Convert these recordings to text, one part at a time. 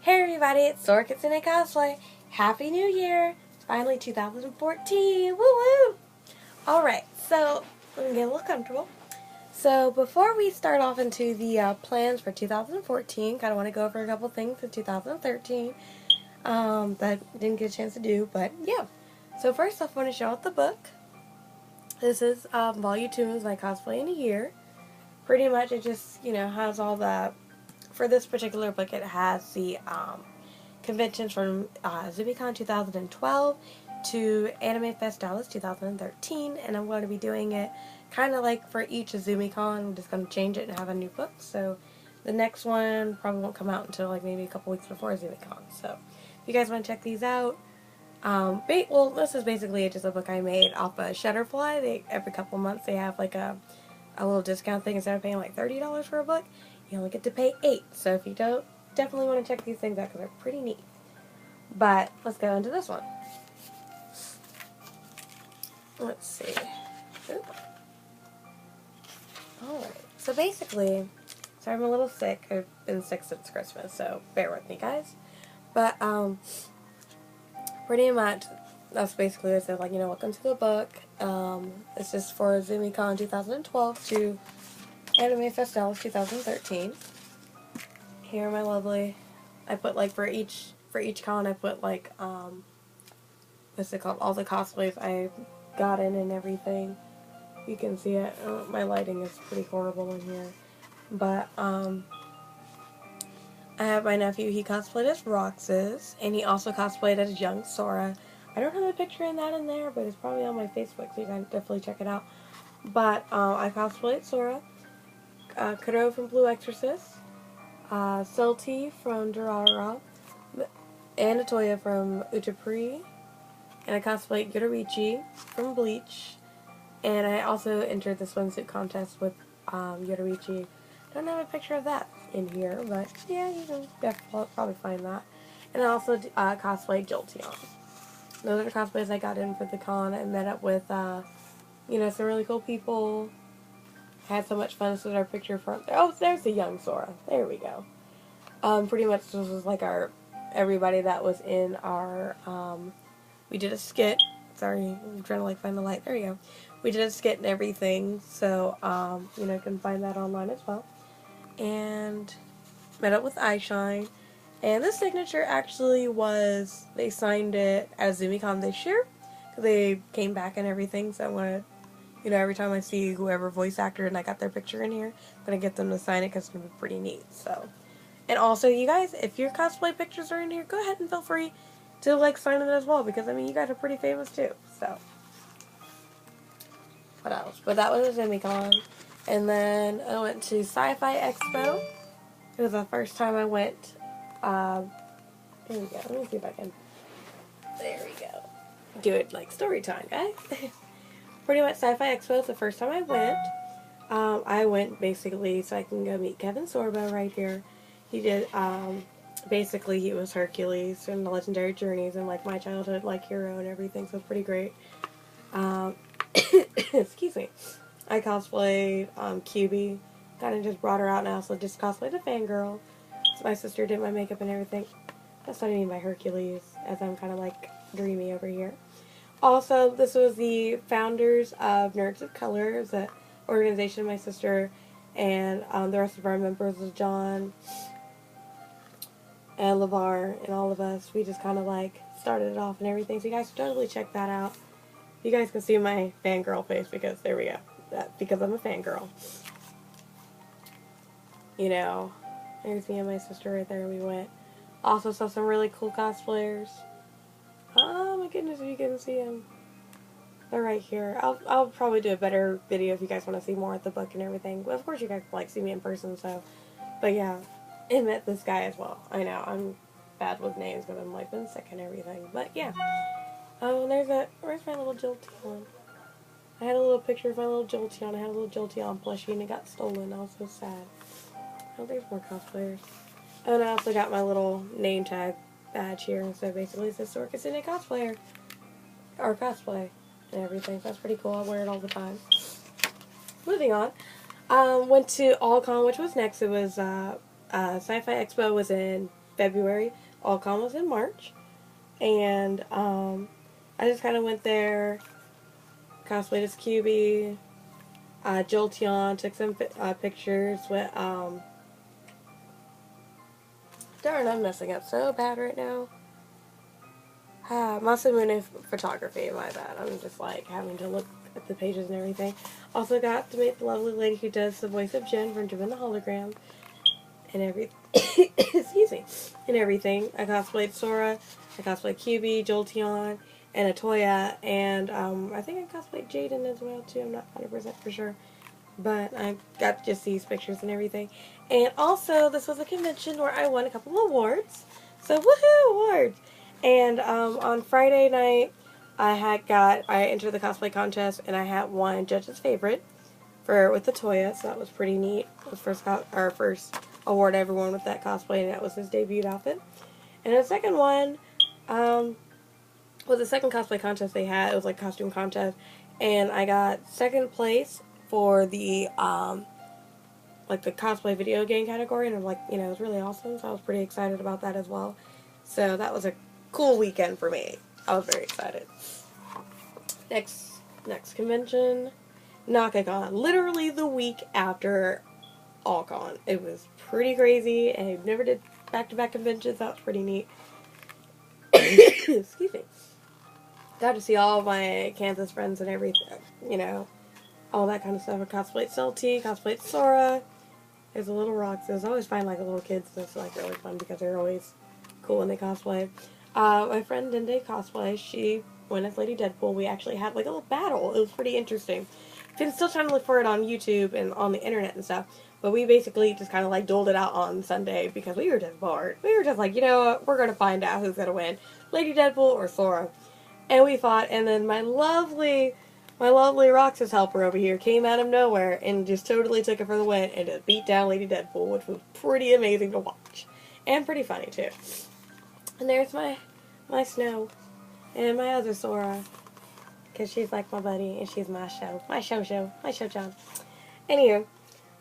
Hey everybody, it's Sora, Kitsune, Cosplay. Happy New Year! It's finally 2014. Woo woo! Alright, so let me get a little comfortable. So before we start off into the plans for 2014, kind of want to go over a couple things for 2013 that didn't get a chance to do, but yeah. So first off, I want to show out the book. This is Volume 2 of my Cosplay in a Year. Pretty much it just, has all the, for this particular book it has the conventions from ZumiCon 2012 to Anime Fest Dallas 2013, and I'm going to be doing it kind of like for each of ZumiCon. I'm just going to change it and have a new book, so the next one probably won't come out until like maybe a couple weeks before ZumiCon. So if you guys want to check these out, well, this is basically just a book I made off of Shutterfly. Every couple months they have like a little discount thing. Instead of paying like $30 for a book, you only get to pay $8. So if you don't, definitely want to check these things out because they're pretty neat. But let's go into this one. Let's see. Alright, so basically, sorry I'm a little sick. I've been sick since Christmas, so bear with me, guys. But pretty much that's basically what it said. Like, welcome to the book. It's just for ZumiCon 2012 to Anime Fest Dallas 2013. Here are my lovely. I put like for each con I put like what's it called? All the cosplays I got in and everything. You can see it. My lighting is pretty horrible in here, but I have my nephew. He cosplayed as Roxas, and he also cosplayed as young Sora. I don't have a picture in there, but it's probably on my Facebook, so you can definitely check it out. But I cosplayed Sora, Kuro from Blue Exorcist, Celti from Durara, and Atoya from Utapri, and I cosplayed Yoruichi from Bleach, and I also entered the swimsuit contest with Yoruichi. Don't have a picture of that in here, but yeah, you can probably find that. And I also cosplayed Jolteon. Those are the cosplays I got in for the con. I met up with, some really cool people. Had so much fun. This is our picture front there. Oh, there's the young Sora. There we go. Pretty much this was like everybody that was in our, we did a skit. Sorry, I'm trying to find the light. There we go. We did a skit and everything, so, you can find that online as well. And met up with iShine. And this signature actually was, they signed it at ZumiCon this year, because they came back and everything, so I wanted, every time I see whoever voice actor and I got their picture in here, I'm going to get them to sign it because it's going to be pretty neat, so. And also, you guys, if your cosplay pictures are in here, go ahead and feel free to, sign it as well, because, you guys are pretty famous, too, so. What else? But that was a ZumiCon. And then I went to Sci-Fi Expo. It was the first time I went. Here we go. Let me see if I can. There we go. Do it like story time, guys. Pretty much Sci-Fi Expo is the first time I went. I went basically so I can go meet Kevin Sorbo right here. He did, basically he was Hercules in the Legendary Journeys and my childhood hero and everything, so pretty great. Excuse me. I cosplayed QB. Kind of just brought her out, and I also just cosplayed a fangirl. So my sister did my makeup and everything. That's what I mean by Hercules, as I'm kind of dreamy over here. Also, this was the founders of Nerds of Color, the organization my sister and the rest of our members was John and LeVar and all of us. We just kind of started it off and everything. So you guys should totally check that out. You guys can see my fangirl face because there we go. Because I'm a fangirl. There's me and my sister right there. We went. Also saw some really cool cosplayers. Oh my goodness, if you can see them. They're right here. I'll probably do a better video if you guys want to see more of the book and everything. But of course you guys see me in person, so. But yeah, I met this guy as well. I know, I'm bad with names because I'm been sick and everything. But yeah. Oh, and where's my little Jolteon? I had a little picture of my little Jolteon. I had a little Jolteon plushie and it got stolen. I was so sad. Oh, there's more cosplayers. Oh, and I also got my little name tag badge here. So basically it says Sora Kitsune cosplayer. Or cosplay and everything. So that's pretty cool. I wear it all the time. Moving on. Went to AllCon, which was next. It was Sci-Fi Expo was in February. All-Con was in March. And I just kind of went there, cosplayed as QB, Jolteon, took some pictures with, darn, I'm messing up so bad right now. Masamune Photography, my bad. I'm just like having to look at the pages and everything. Also got to meet the lovely lady who does the voice of Jen from Jen and the Hologram. And excuse me, and everything. I cosplayed Sora, I cosplayed QB, Jolteon, and Atoya, and I think I cosplayed Jaden as well too. I'm not 100% for sure, but I got just these pictures and everything. And also, this was a convention where I won a couple of awards. So woohoo, awards! And on Friday night, I entered the cosplay contest, and I had won Judge's Favorite with Atoya, so that was pretty neat. The first award I ever won with that cosplay, and that was his debut outfit. And the second one was the second cosplay contest they had. It was like a costume contest, and I got second place for the like the cosplay video game category, and I'm like, you know, it was really awesome. So I was pretty excited about that as well. So that was a cool weekend for me. I was very excited. Next convention, NakaCon, literally the week after All-Con. It was pretty crazy, and I never did back-to-back conventions. That was pretty neat. Excuse me. Got to see all of my Kansas friends and everything, you know, all that kind of stuff. I cosplayed Salty, cosplayed Sora. There's a little Roxas. I always find like little kids that's like really fun because they're always cool when they cosplay. My friend Dende cosplay, she went as Lady Deadpool. We actually had like a little battle. It was pretty interesting. I'm still trying to look for it on YouTube and on the internet and stuff. But we basically just kind of like doled it out on Sunday because we were just bored. We were just like, you know what, we're going to find out who's going to win, Lady Deadpool or Sora. And we fought, and then my lovely Roxas helper over here came out of nowhere and just totally took it for the win and just beat down Lady Deadpool, which was pretty amazing to watch. And pretty funny, too. And there's my Snow and my other Sora, because she's like my buddy, and she's my show-John. Anywho,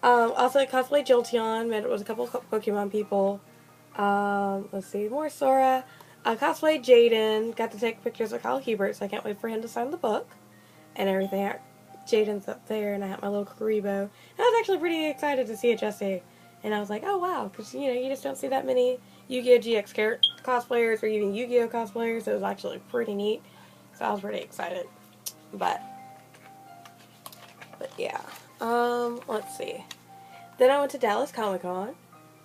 also cosplay Jolteon, met with a couple of Pokemon people. Let's see, more Sora. Cosplay Jaden, got to take pictures with Kyle Hebert, so I can't wait for him to sign the book and everything. Jaden's up there, and I have my little Karibo. And I was actually pretty excited to see it Jesse. And I was like, oh wow, because you know, you just don't see that many Yu-Gi-Oh! GX cosplayers or even Yu-Gi-Oh! Cosplayers, so it was actually pretty neat. So I was pretty excited. But yeah. Let's see. Then I went to Dallas Comic Con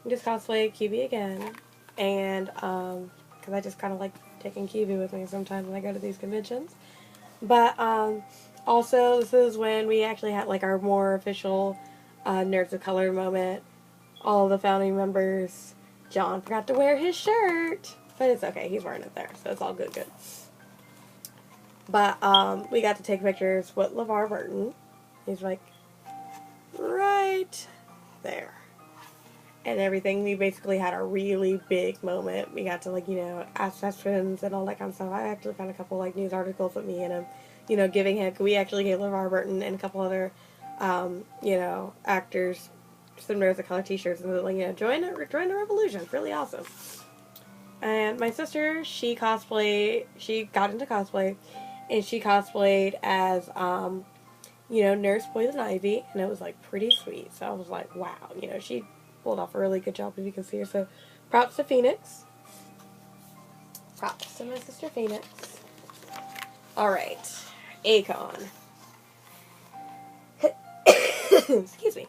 and just cosplayed QB again. And, because I just kind of like taking QB with me sometimes when I go to these conventions. But, also, this is when we actually had, like, our more official, Nerds of Color moment. All of the founding members. John forgot to wear his shirt. But it's okay, he's wearing it there, so it's all good. But, we got to take pictures with LeVar Burton. He's, like, right there. And everything. We basically had a really big moment. We got to, like, you know, ask questions and all that kind of stuff. I actually found a couple, like, news articles with me and him, you know, giving him, we actually gave LeVar Burton and a couple other, you know, actors some Nerds of Color t-shirts and, like, you know, join the revolution. It's really awesome. And my sister, she got into cosplay, and she cosplayed as, you know, Nurse Poison Ivy, and it was, like, pretty sweet. So I was like, wow, you know, she pulled off a really good job, if you can see her. So, props to Phoenix. Props to my sister Phoenix. Alright. A-Con. Excuse me.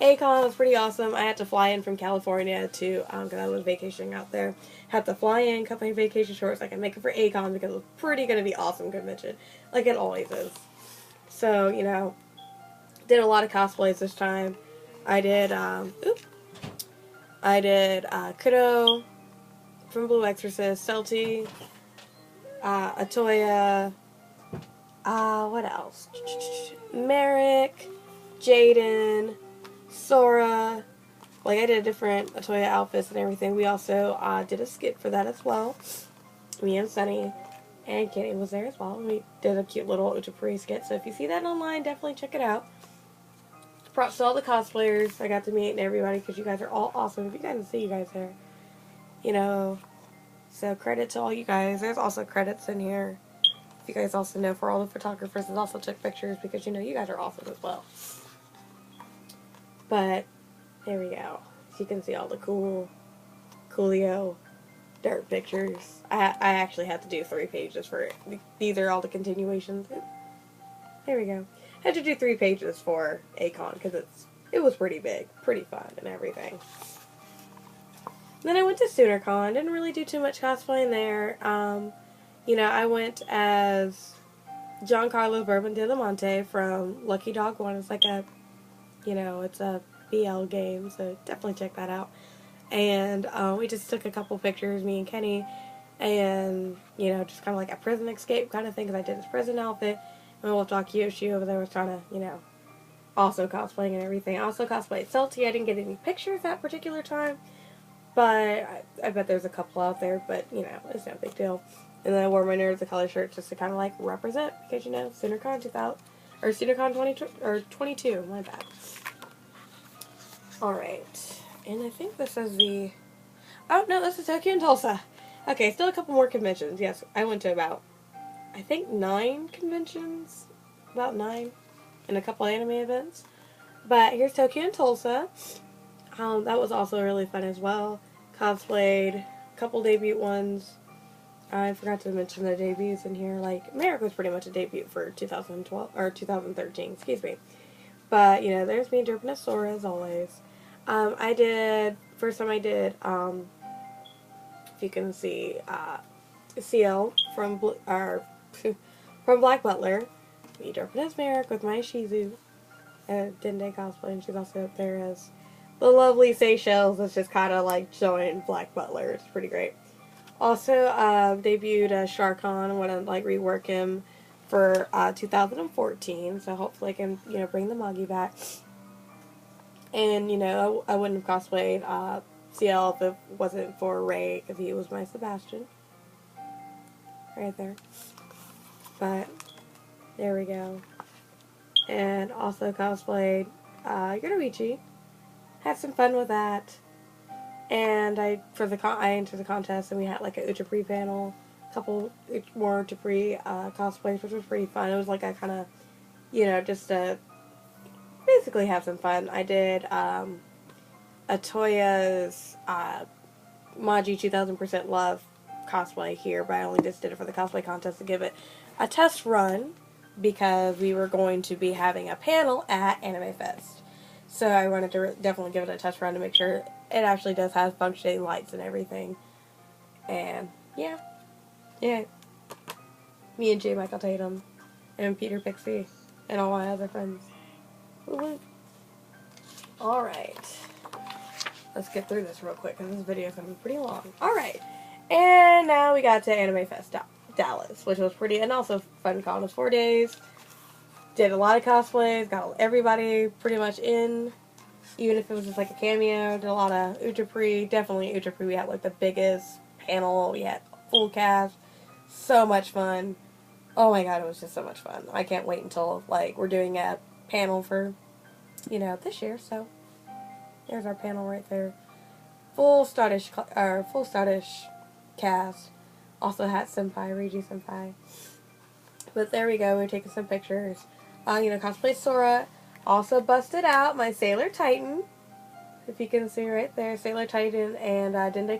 A-Con was pretty awesome. I had to fly in from California to, because I was vacationing out there. Had to fly in, cut my vacation short so I could make it for A-Con because it was pretty going to be awesome convention. Like it always is. So, you know, did a lot of cosplays this time. I did Kudo from Blue Exorcist, Celty, Atoya, what else? Merrick, Jaden, Sora. Like, I did different Atoya outfits and everything. We also did a skit for that as well. Me and Sunny and Kitty was there as well. We did a cute little Utapuri skit. So if you see that online, definitely check it out. Props to all the cosplayers I got to meet and everybody because you guys are all awesome. If you guys can see you guys there. you know, so credit to all you guys. There's also credits in here. If you guys also know, for all the photographers that also took pictures, because, you know, you guys are awesome as well. But, there we go. So you can see all the coolio dirt pictures. I actually had to do 3 pages for it. These are all the continuations. There we go. I had to do 3 pages for A-Con because it was pretty big, pretty fun and everything. Then I went to SoonerCon. Didn't really do too much cosplaying there. You know, I went as Giancarlo Bourbon de la Monte from Lucky Dog 1. It's like a, you know, it's a BL game, so definitely check that out. And we just took a couple pictures, me and Kenny, and, you know, just kind of like a prison escape kind of thing, because I did his prison outfit. And my little dog Yoshi over there was trying to, you know, also cosplaying and everything. I also cosplayed Salty. I didn't get any pictures that particular time, but I bet there's a couple out there, but, you know, it's no big deal. And then I wore my Nerds of Color shirt just to kind of, like, represent, because, you know, SoonerCon 2000, or SoonerCon 22, my bad. Alright, and I think this is the, oh, no, this is Tokyo and Tulsa. Okay, still a couple more conventions. Yes, I went to about, I think, 9 conventions, about 9, and a couple anime events. But here's Tokyo and Tulsa. That was also really fun as well. Cosplayed a couple debut ones. I forgot to mention the debuts in here. Like, America was pretty much a debut for 2012, or 2013, excuse me. But, you know, there's me dripping a Sora as always. First time I did, if you can see, CL from Black Butler. Me dripping as Merrick with my Shizu. Dende cosplay, and she's also up there as the lovely Seychelles. That's just kind of like showing Black Butler. It's pretty great. Also, debuted Sharkon. I want to like rework him for 2014. So hopefully I can, you know, bring the Moggy back. And, you know, I wouldn't have cosplayed CL if it wasn't for Ray, because he was my Sebastian. Right there. But there we go. And also cosplayed Yoruichi. Had some fun with that. And I entered the contest, and we had like a Uchipree panel, a couple more Uchipree cosplays, which was pretty fun. It was like a kind of, you know, just to basically have some fun. I did Atoya's Maji 2000% Love cosplay here, but I only just did it for the cosplay contest to give it a test run, because we were going to be having a panel at Anime Fest. So I wanted to definitely give it a test run to make sure it actually does have functioning lights and everything. And, yeah. Yeah. Me and J. Michael Tatum. And Peter Pixie. And all my other friends. Woo-woo. Alright. Let's get through this real quick, because this video is going to be pretty long. Alright. And now we got to Anime Fest Dallas, which was pretty, and also fun con. It was 4 days. Did a lot of cosplays, got everybody pretty much in, even if it was just like a cameo. Did a lot of Uchipree, definitely Uchipree. We had like the biggest panel, we had full cast, so much fun. Oh my god, it was just so much fun. I can't wait until like we're doing a panel for, you know, this year. So there's our panel right there. Full Statish cast. Also had Senpai, Reiji Senpai. But there we go, we're taking some pictures. You know, cosplay Sora. Also busted out my Sailor Titan. If you can see right there, Sailor Titan, and Dende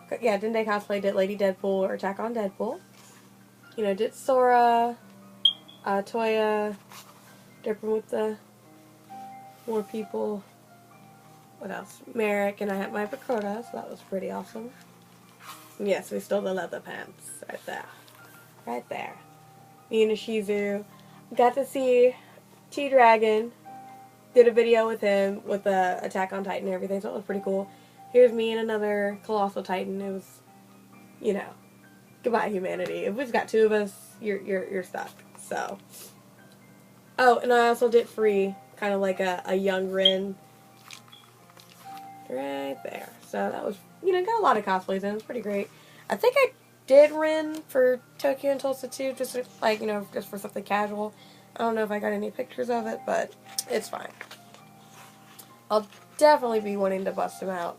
cosplay did Lady Deadpool or Attack on Deadpool. You know, did Sora, Toya, dripping with the more people. What else? Merrick, and I had my Bakota, so that was pretty awesome. Yes, we stole the leather pants right there. Right there. Me and a Shizu. Got to see T-Dragon. Did a video with him with the Attack on Titan and everything, so it was pretty cool. Here's me and another Colossal Titan. It was, you know, goodbye humanity. If we've got 2 of us, you're stuck. So. Oh, and I also did Free, kind of like a young Rin. Right there. So that was, you know, got a lot of cosplays in. It was pretty great. I think I did Rin for Tokyo and Tulsa too, just like, you know, just for something casual. I don't know if I got any pictures of it, but it's fine. I'll definitely be wanting to bust them out